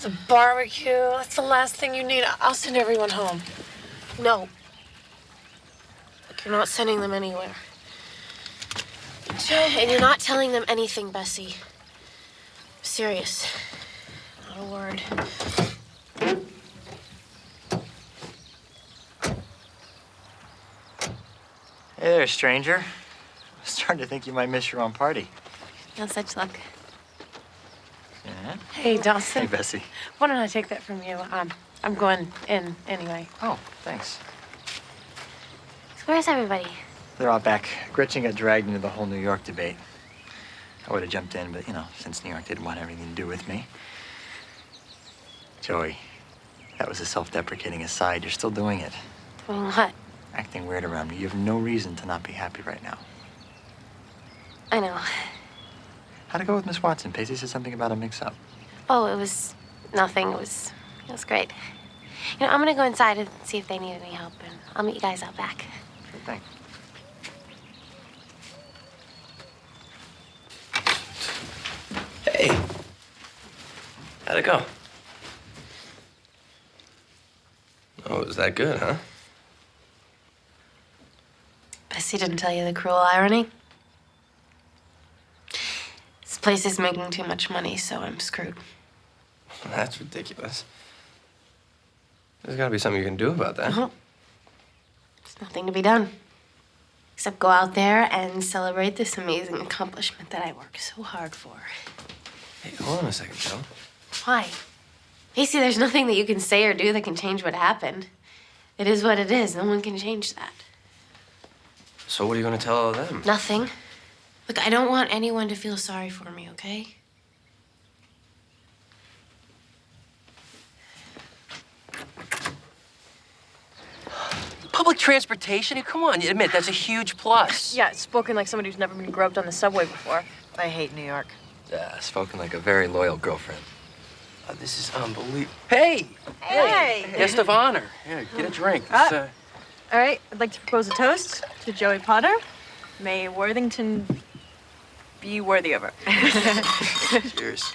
the barbecue. That's the last thing you need. I'll send everyone home. No. Look, you're not sending them anywhere. And you're not telling them anything, Bessie. I'm serious. Not a word. Hey there, stranger. I'm starting to think you might miss your own party. No such luck. Yeah? Hey, Dawson. Hey, Bessie. Why don't I take that from you? I'm going in anyway. Oh, thanks. So where's everybody? They're all back. Gretchen got dragged into the whole New York debate. I would have jumped in, but, you know, since New York didn't want anything to do with me. Joey, that was a self-deprecating aside. You're still doing it. Doing what? Acting weird around me. You have no reason to not be happy right now. I know. How'd it go with Miss Watson? Pacey said something about a mix-up. Oh, it was nothing. It was great. You know, I'm gonna go inside and see if they need any help, and I'll meet you guys out back. Sure thing. Hey. How'd it go? Oh, it was that good, huh? Bessie didn't tell you the cruel irony? This place is making too much money, so I'm screwed. That's ridiculous. There's gotta be something you can do about that. There's nothing to be done. Except go out there and celebrate this amazing accomplishment that I worked so hard for. Hey, hold on a second, Joe. Why? Pacey, there's nothing that you can say or do that can change what happened. It is what it is. No one can change that. So what are you gonna tell all of them? Nothing. Look, I don't want anyone to feel sorry for me, okay? Public transportation? Come on, you admit that's a huge plus. Yeah, spoken like somebody who's never been groped on the subway before. I hate New York. Yeah, spoken like a very loyal girlfriend. This is unbelievable. Hey! Hey! Guest of honor. Yeah, get a drink. All right, I'd like to propose a toast to Joey Potter. May Worthington be worthy of her. Cheers.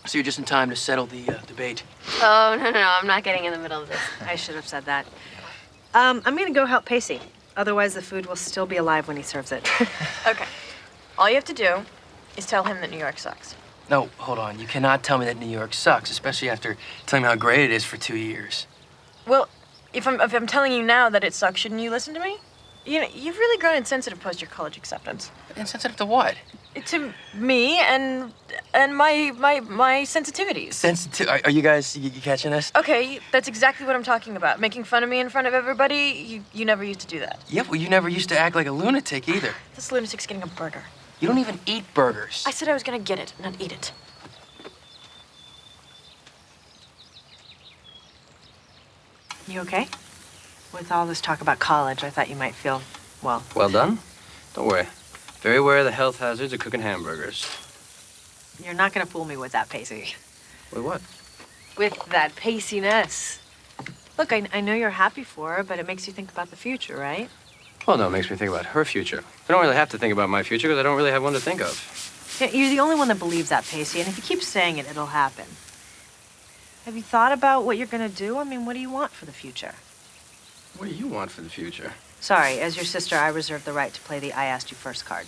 So you're just in time to settle the debate. Oh, no, I'm not getting in the middle of this. I should have said that. I'm gonna go help Pacey. Otherwise, the food will still be alive when he serves it. Okay. All you have to do is tell him that New York sucks. No, hold on. You cannot tell me that New York sucks, especially after telling me how great it is for 2 years. Well, if I'm telling you now that it sucks, shouldn't you listen to me? You know, you've really grown insensitive post your college acceptance. Insensitive to what? To me and my sensitivities. Sensitive. Are you guys you catching this? Okay, that's exactly what I'm talking about. Making fun of me in front of everybody, you never used to do that. Yeah, well, you never used to act like a lunatic either. This lunatic's getting a burger. You don't even eat burgers. I said I was gonna get it, not eat it. You okay? With all this talk about college, I thought you might feel, well. Well done. Don't worry. Very aware of the health hazards of cooking hamburgers. You're not gonna fool me with that, Pacey. With what? With that paciness. Look, I know you're happy for her, but it makes you think about the future, right? Well, no, it makes me think about her future. I don't really have to think about my future because I don't really have one to think of. Yeah, you're the only one that believes that, Pacey, and if you keep saying it, it'll happen. Have you thought about what you're gonna do? I mean, what do you want for the future? What do you want for the future? Sorry, as your sister, I reserve the right to play the I asked you first card.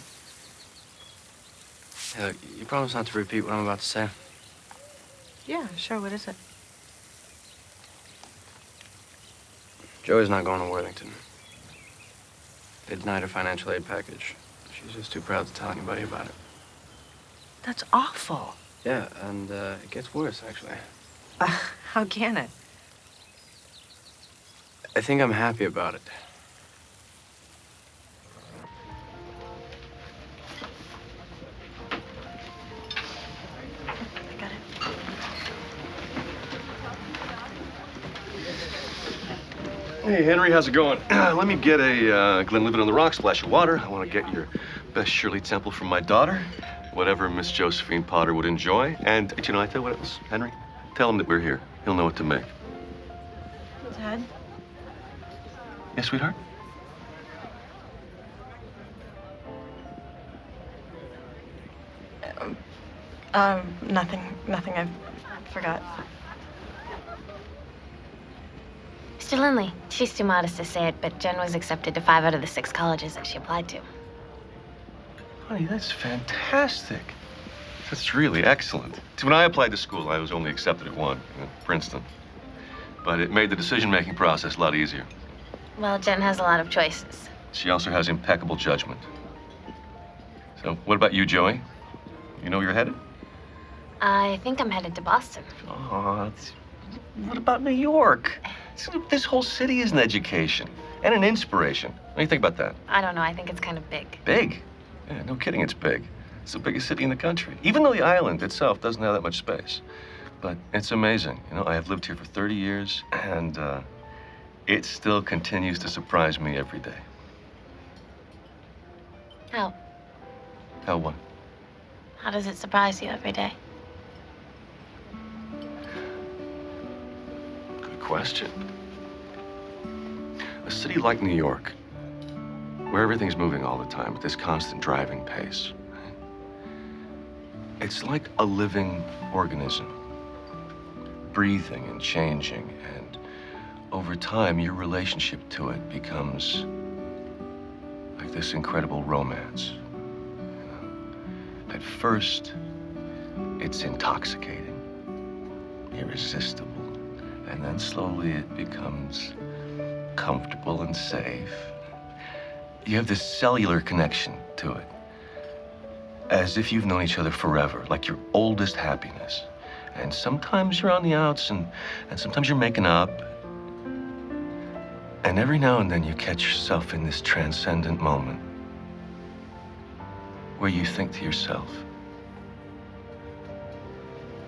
Hey, look, you promise not to repeat what I'm about to say? Yeah, sure, what is it? Joey's not going to Worthington. They denied her financial aid package. She's just too proud to tell anybody about it. That's awful. Yeah, and it gets worse, actually. How can it? I think I'm happy about it. I got it. Hey, Henry, how's it going? Let me get a Glenlivet on the Rocks, splash of water. I want to get your best Shirley Temple from my daughter. Whatever Miss Josephine Potter would enjoy. And, you know, I tell you what else, Henry? Tell him that we're here. He'll know what to make. Dad? Yes, sweetheart? Nothing. I forgot. Mr. Lindley, she's too modest to say it, but Jen was accepted to 5 out of the 6 colleges that she applied to. Honey, that's fantastic. That's really excellent. See, when I applied to school, I was only accepted at one, Princeton. But it made the decision-making process a lot easier. Well, Jen has a lot of choices. She also has impeccable judgment. So, what about you, Joey? You know where you're headed? I think I'm headed to Boston. Oh, what about New York? This whole city is an education and an inspiration. What do you think about that? I don't know, I think it's kind of big. Big? Yeah, no kidding, it's big. It's the biggest city in the country, even though the island itself doesn't have that much space. But it's amazing. You know, I have lived here for 30 years, and it still continues to surprise me every day. How? How what? How does it surprise you every day? Good question. A city like New York, where everything's moving all the time at this constant driving pace, it's like a living organism, breathing and changing, and over time, your relationship to it becomes like this incredible romance. You know? At first, it's intoxicating, irresistible, and then slowly it becomes comfortable and safe. You have this cellular connection to it, as if you've known each other forever, like your oldest happiness. And sometimes you're on the outs, and sometimes you're making up. And every now and then you catch yourself in this transcendent moment where you think to yourself,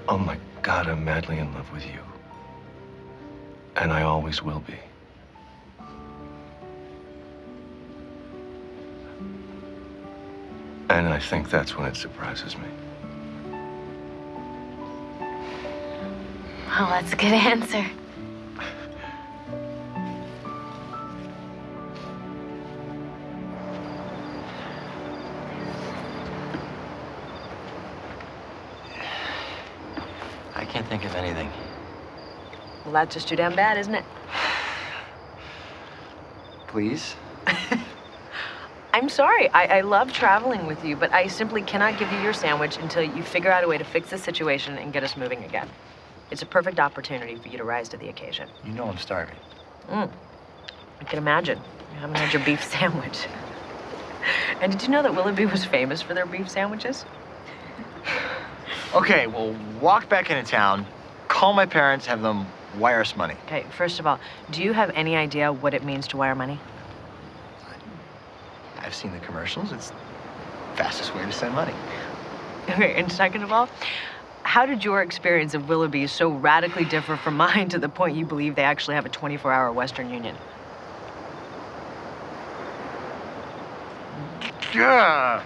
oh my God, I'm madly in love with you. And I always will be. And I think that's when it surprises me. Well, that's a good answer. I can't think of anything. Well, that's just too damn bad, isn't it? Please? I'm sorry. I love traveling with you, but I simply cannot give you your sandwich until you figure out a way to fix the situation and get us moving again. It's a perfect opportunity for you to rise to the occasion. You know I'm starving. I can imagine. You haven't had your beef sandwich. And did you know that Willoughby was famous for their beef sandwiches? Okay, well, walk back into town, call my parents, have them wire us money. Okay, first of all, do you have any idea what it means to wire money? I've seen the commercials. It's the fastest way to send money. Okay, and second of all, how did your experience of Willoughby so radically differ from mine to the point you believe they actually have a 24-hour Western Union? Yeah.